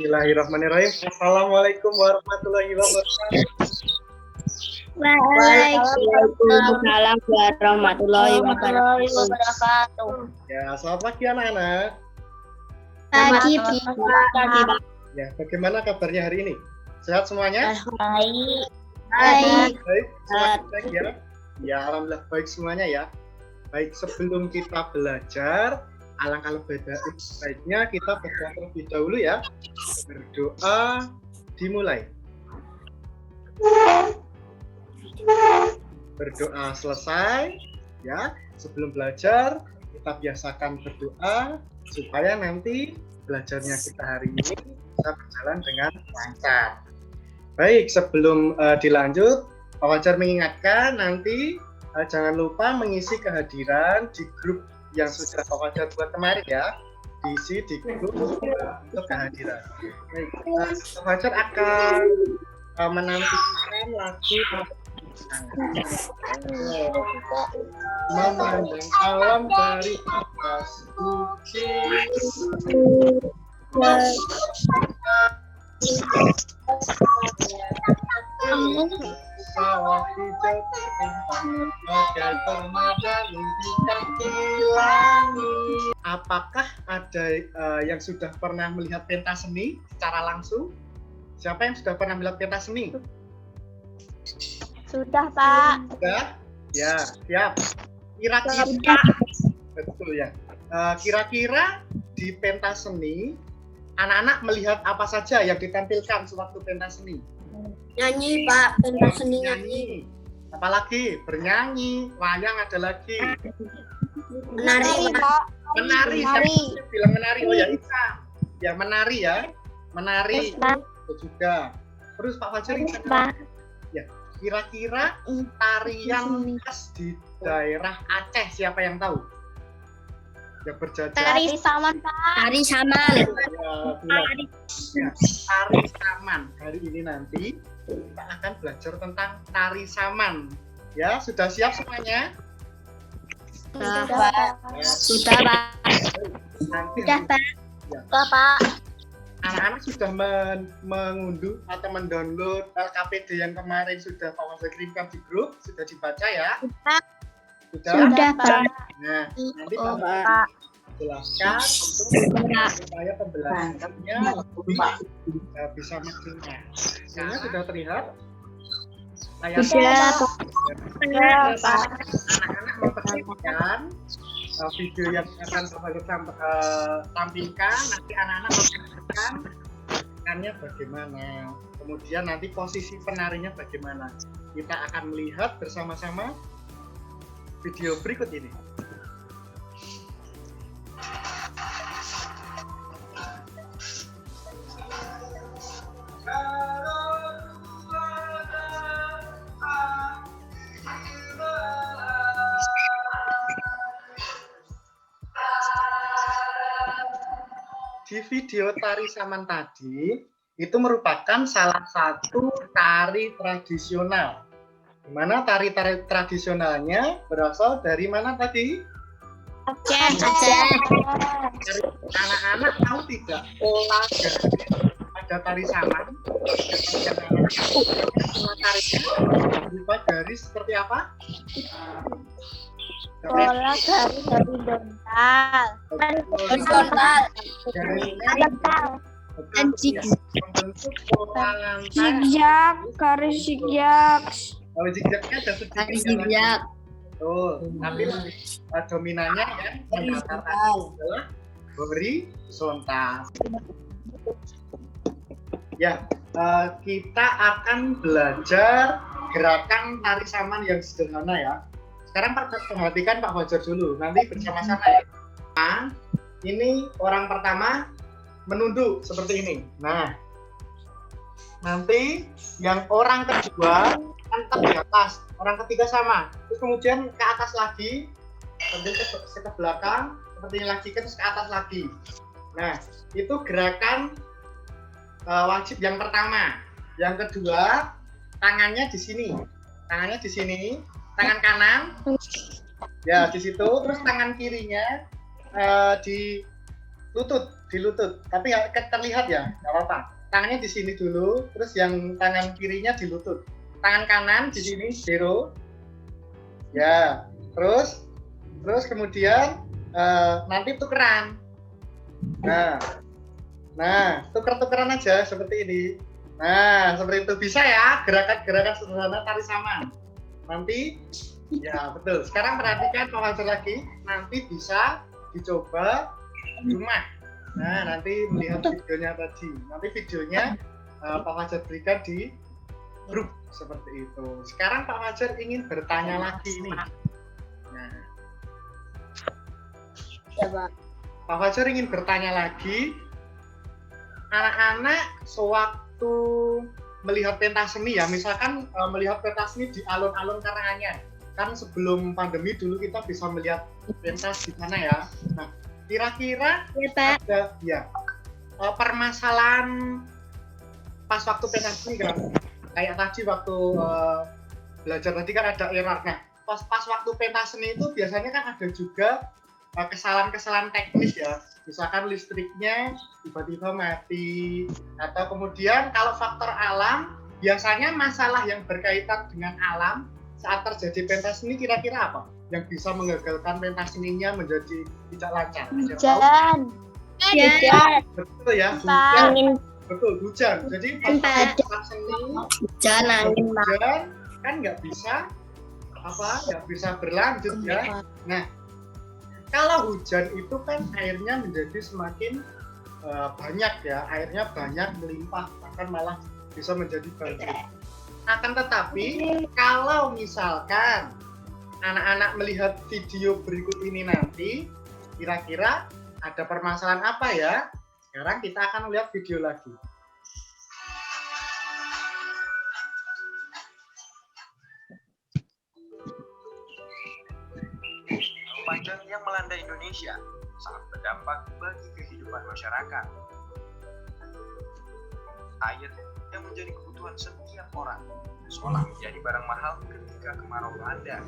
Bismillahirrahmanirrahim. Assalamualaikum warahmatullahi wabarakatuh. Waalaikumsalam warahmatullahi wabarakatuh. Ya, selamat pagi anak-anak. Pagi, Pak. Ya, bagaimana kabarnya hari ini? Sehat semuanya? Baik. Baik, semuanya baik ya? Ya, alhamdulillah baik semuanya ya. Baik, sebelum kita belajar, alangkah lebih baiknya kita berdoa terlebih dahulu ya. Berdoa dimulai. Berdoa selesai ya. Sebelum belajar kita biasakan berdoa supaya nanti belajarnya kita hari ini bisa berjalan dengan lancar. Baik, sebelum dilanjut, Pak Fajar mengingatkan nanti jangan lupa mengisi kehadiran di grup yang sudah Pak Fajar buat kemarin ya. Diisi di grup untuk kehadiran. Baik, Pak Fajar akan menampilkan lagu memandang alam dari atas bukit. Sawah hijau bagai permata di kaki langit. Apakah ada yang sudah pernah melihat pentas seni secara langsung? Siapa yang sudah pernah melihat pentas seni? Sudah, Pak. Sudah? Ya, siap. Kira-kira betul ya. Kira-kira di pentas seni anak-anak melihat apa saja yang ditampilkan sewaktu pentas seni? Nyanyi, Pak. Pentas seni nyanyi. Apalagi bernyanyi, wayang ada lagi. Menari, Pak. Menari. Siapa bilang menari? Oh ya, Isa. Ya, menari ya. Menari. Itu juga. Terus Pak Fajar ya, kira-kira tarian khas di daerah Aceh siapa yang tahu? Yang berjajar. Tari saman, Pak. Tari saman. Ya, tari saman. Hari ini nanti kita akan belajar tentang tari saman. Ya, sudah siap semuanya? Sudah, Pak. Sudah, Pak. Nanti Sudah, Pak. Ya. Sudah, Pak. Anak-anak sudah mengunduh atau mendownload LKPD yang kemarin sudah Pak Fajar kirimkan di grup, sudah dibaca ya? Sudah, Pak. Nah, nanti Pak jelaskan supaya pembelajarannya lebih bisa maksimal. Hasilnya sudah terlihat? Sudah, Pak. Anak-anak memperhatikan video yang akan Pak tampilkan. Nanti anak-anak memperhatikan gerakannya bagaimana. Kemudian nanti posisi penarinya bagaimana. Kita akan melihat bersama-sama video berikut ini. Di video tari saman tadi itu merupakan salah satu tari tradisional. Di mana tari tradisionalnya berasal dari mana tadi? Aceh. Anak-anak tahu tidak pola garis pada tari saman? Pola tarinya berupa garis seperti apa? Pola garis horizontal. Dan membentuk pola lantai. Zigzag, garis zigzag. Kalau zigzagnya ada sedikit. Betul. Tapi dominannya ya adalah horizontal. Ya, kita akan belajar gerakan tari saman yang sederhana ya. Sekarang perhatikan Pak Fajar dulu, nanti bersama-sama ya. Nah, ini orang pertama menunduk seperti ini. Nah, nanti yang orang kedua tetap di atas, orang ketiga sama. Terus kemudian ke atas lagi, kemudian ke belakang, seperti ini lagi, terus ke atas lagi. Nah, itu gerakan wajib yang pertama. Yang kedua, tangannya di sini. Tangannya di sini. Tangan kanan ya di situ, terus tangan kirinya di di lutut. Tapi nggak terlihat ya, nggak apa-apa. Tangannya di sini dulu, terus yang tangan kirinya di lutut. Tangan kanan di sini zero. Ya, terus kemudian nanti tukeran. Nah, tuker-tukeran aja seperti ini. Nah, seperti itu bisa ya, gerakan-gerakan sederhana tari saman. Nanti, ya betul. Sekarang perhatikan Pak Fajar lagi, nanti bisa dicoba di rumah. Nah, nanti melihat videonya tadi. Nanti videonya Pak Fajar berikan di grup seperti itu. Sekarang Pak Fajar ingin bertanya lagi nih. Nah, Ya, Pak. Pak Fajar ingin bertanya lagi, anak-anak sewaktu melihat pentas seni ya, misalkan melihat pentas seni di alun-alun Karanganyar, kan sebelum pandemi dulu kita bisa melihat pentas di sana ya. Nah, kira-kira ada ya permasalahan pas waktu pentas seni kan, kayak tadi waktu belajar tadi kan ada error. Nah, pas waktu pentas seni itu biasanya kan ada juga kesalahan-kesalahan teknis ya, misalkan listriknya tiba-tiba mati, atau kemudian kalau faktor alam, biasanya masalah yang berkaitan dengan alam saat terjadi pentas seni kira-kira apa yang bisa menggagalkan pentas seninya menjadi tidak lancar? Hujan. Betul ya, Angin. betul, hujan. Jadi pas pentas seni Hujan, angin. kan nggak bisa berlanjut ya. Nah, kalau hujan itu kan airnya menjadi semakin banyak ya, airnya banyak melimpah, bahkan malah bisa menjadi banjir. Akan tetapi kalau misalkan anak-anak melihat video berikut ini nanti, kira-kira ada permasalahan apa ya? Sekarang kita akan lihat video lagi. Panjang yang melanda Indonesia sangat berdampak bagi kehidupan masyarakat. Air yang menjadi kebutuhan setiap orang, seolah menjadi barang mahal ketika kemarau melanda.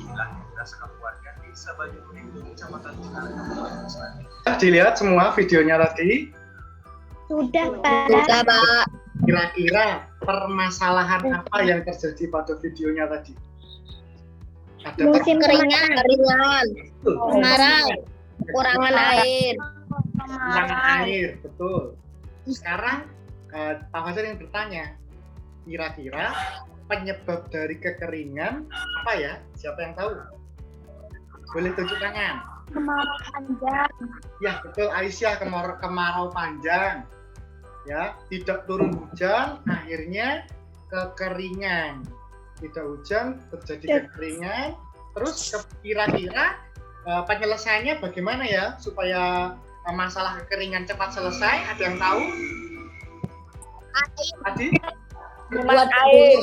Inilah yang dirasakan warga Desa Banyukuning, Kecamatan Cikarang, Kabupaten Sleman. Dilihat semua videonya tadi. Sudah, Pak. Kira-kira permasalahan apa yang terjadi pada videonya tadi? Ada Musim keringan, kemarau, kurangan air. Kurangan air, betul. Sekarang Pak Fajar yang bertanya, kira-kira penyebab dari kekeringan apa ya? Siapa yang tahu? Boleh tunjuk tangan. Kemarau panjang. Ya betul, Aisyah, kemarau panjang. Ya, tidak turun hujan, akhirnya kekeringan. Tidak hujan, terjadi kekeringan. Terus kira-kira penyelesaiannya bagaimana ya supaya masalah kekeringan cepat selesai? Ada yang tahu? Tadi? Buat air.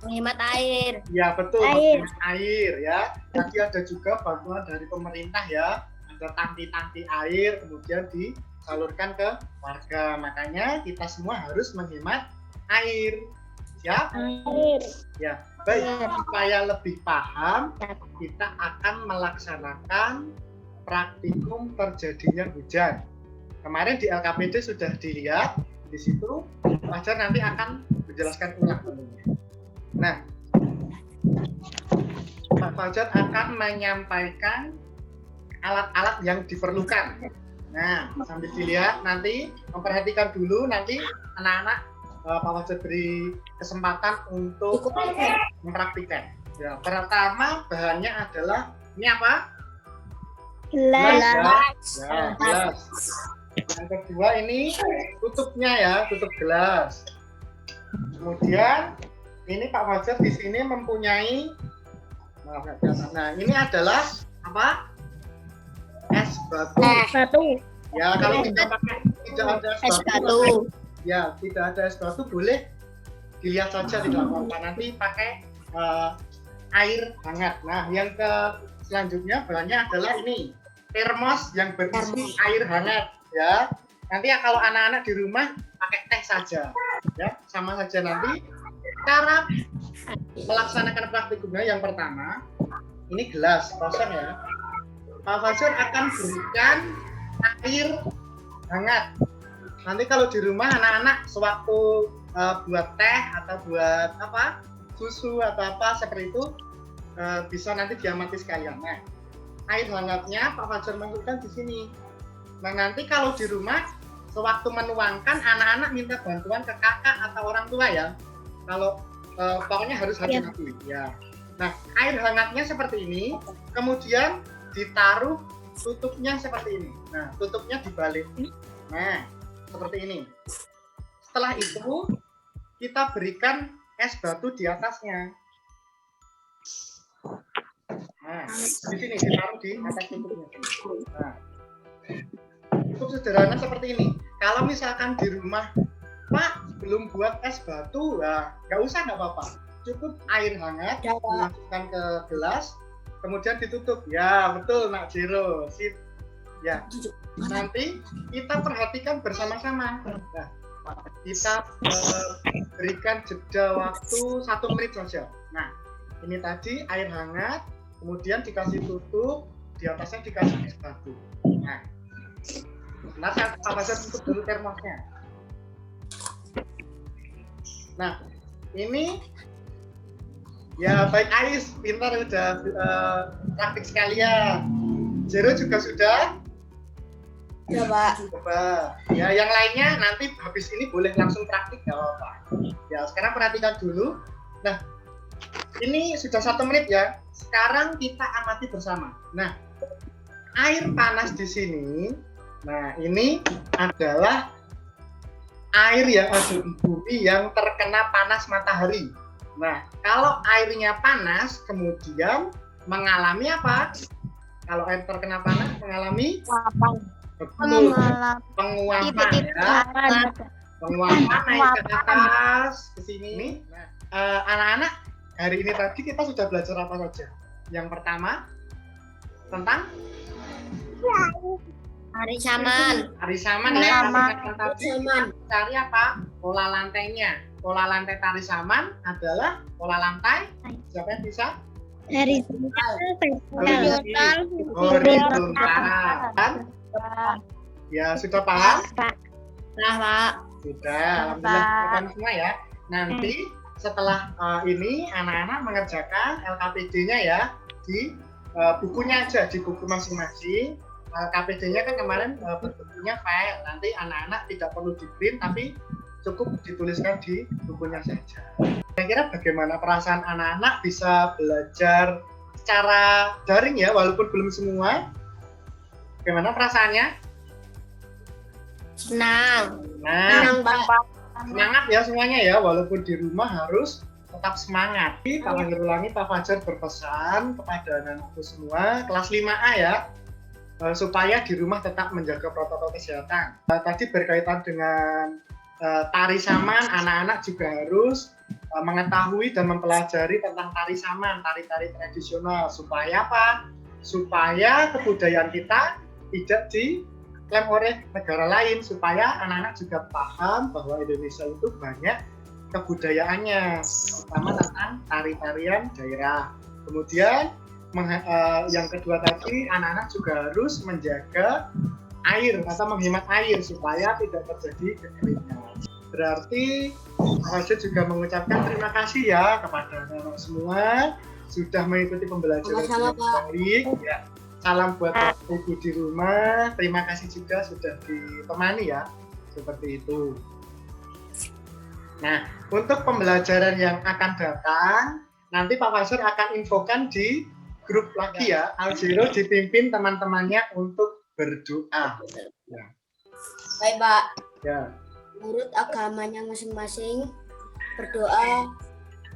Menghemat air. Ya betul, menghemat air ya. Nanti ada juga bantuan dari pemerintah ya. Ada tangki-tangki air kemudian disalurkan ke warga. Makanya kita semua harus menghemat air. Ya? Air. Ya, baik. Supaya lebih paham, kita akan melaksanakan praktikum terjadinya hujan. Kemarin di LKPD sudah dilihat, di situ Fajar nanti akan menjelaskan ulang tentunya. Nah, Pak Fajar akan menyampaikan alat-alat yang diperlukan. Nah, sambil dilihat nanti, memperhatikan dulu nanti anak-anak Pak Fajar beri kesempatan untuk mempraktikkan. Ya, pertama bahannya adalah ini apa? Gelas. Ya, gelas. Yang kedua ini tutupnya ya, tutup gelas. Kemudian ini Pak Fajar di sini mempunyai, nah ini adalah apa? Es batu. Ya, kalau tidak ada es batu. Ya, tidak ada es batu boleh dilihat saja, tidak apa-apa. Nanti pakai air hangat. Nah, yang selanjutnya bahannya adalah ini termos yang berisi air hangat. Ya, nanti ya kalau anak-anak di rumah pakai teh saja. Ya, sama saja nanti. Cara melaksanakan praktikumnya yang pertama, ini gelas kosong ya. Pak Fajar akan berikan air hangat. Nanti kalau di rumah anak-anak sewaktu buat teh atau buat apa susu atau apa seperti itu bisa nanti diamati sekalian. Nah, air hangatnya Pak Fajar masukkan di sini. Nah, nanti kalau di rumah sewaktu menuangkan anak-anak minta bantuan ke kakak atau orang tua ya. Kalau pokoknya harus hati-hati ya. Nah, air hangatnya seperti ini, kemudian ditaruh tutupnya seperti ini. Nah, tutupnya dibalik. Nah, seperti ini. Setelah itu, kita berikan es batu di atasnya. Nah, di sini ditaruh di atas tutupnya. Nah, cukup sederhana seperti ini. Kalau misalkan di rumah, Pak, belum buat es batu, nah, nggak usah, nggak apa-apa. Cukup air hangat dimasukkan ke gelas, kemudian ditutup. Ya, betul, Nak Jero. Sip. Ya. Nanti kita perhatikan bersama-sama. Nah, kita berikan jeda waktu 1 menit saja. Nah, ini tadi air hangat, kemudian dikasih tutup, di atasnya dikasih es batu. Nah, saya tutup dulu termosnya. Nah, ini ya baik Ais, pintar udah praktik sekalian. Jero juga sudah? Ya, Pak. Coba. Ya, yang lainnya nanti habis ini boleh langsung praktik, nggak apa-apa. Ya, sekarang perhatikan dulu. Nah, ini sudah 1 menit ya. Sekarang kita amati bersama. Nah, air panas di sini. Nah, ini adalah air yang ada di bumi yang terkena panas matahari. Nah, kalau airnya panas, kemudian mengalami apa? Kalau air terkena panas, mengalami penguapan, ya. Penguapan naik ke atas, ke sini. Nah, anak-anak, hari ini tadi kita sudah belajar apa saja? Yang pertama, tentang Arisaman. Arisaman ya. Tadi cari apa? Pola lantainya. Pola lantai tarisaman adalah pola lantai. Siapa yang bisa? Horizontal. Ya, sudah paham? Nah, Pak. Sudah. Alhamdulillah paham semua ya. Nanti setelah ini anak-anak mengerjakan LKPD-nya ya di bukunya aja, di buku masing-masing. KPD-nya kan kemarin bentuknya file. Nanti anak-anak tidak perlu di print, tapi cukup dituliskan di bukunya saja. Kira-kira bagaimana perasaan anak-anak bisa belajar secara daring ya, walaupun belum semua? Bagaimana perasaannya? Senang. Nah, Pak. semangat ya semuanya ya, walaupun di rumah harus tetap semangat. Pak ulangi, Pak Fajar berpesan kepada anak-anakku semua kelas 5A ya, supaya di rumah tetap menjaga protokol kesehatan. Tadi berkaitan dengan tari saman, anak-anak juga harus mengetahui dan mempelajari tentang tari saman, tari-tari tradisional. Supaya apa? Supaya kebudayaan kita tidak diklaim oleh negara lain, supaya anak-anak juga paham bahwa Indonesia itu banyak kebudayaannya, terutama tentang tari-tarian daerah. Kemudian yang kedua tadi, anak-anak juga harus menjaga air atau menghemat air supaya tidak terjadi kekeringan. Berarti saya juga mengucapkan terima kasih ya kepada anak-anak semua sudah mengikuti pembelajaran dengan baik. Ya. Salam buat ibu di rumah. Terima kasih juga sudah ditemani ya, seperti itu. Nah, untuk pembelajaran yang akan datang, nanti Pak Fajar akan infokan di grup lagi ya. Aljero dipimpin teman-temannya untuk berdoa. Ya. Baik, Pak. Ya. Menurut agamanya masing-masing, berdoa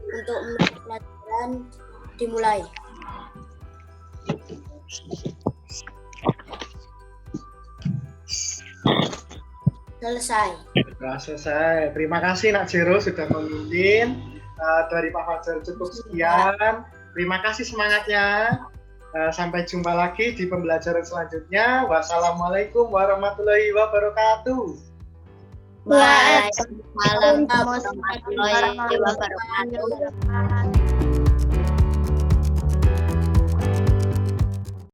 untuk pelajaran dimulai. Selesai. Sudah selesai. Terima kasih Nak Jero sudah memimpin. Dari Pak Fajar cukup sekian. Terima kasih semangatnya. Sampai jumpa lagi di pembelajaran selanjutnya. Wassalamualaikum warahmatullahi wabarakatuh. Waalaikumsalam warahmatullahi wabarakatuh.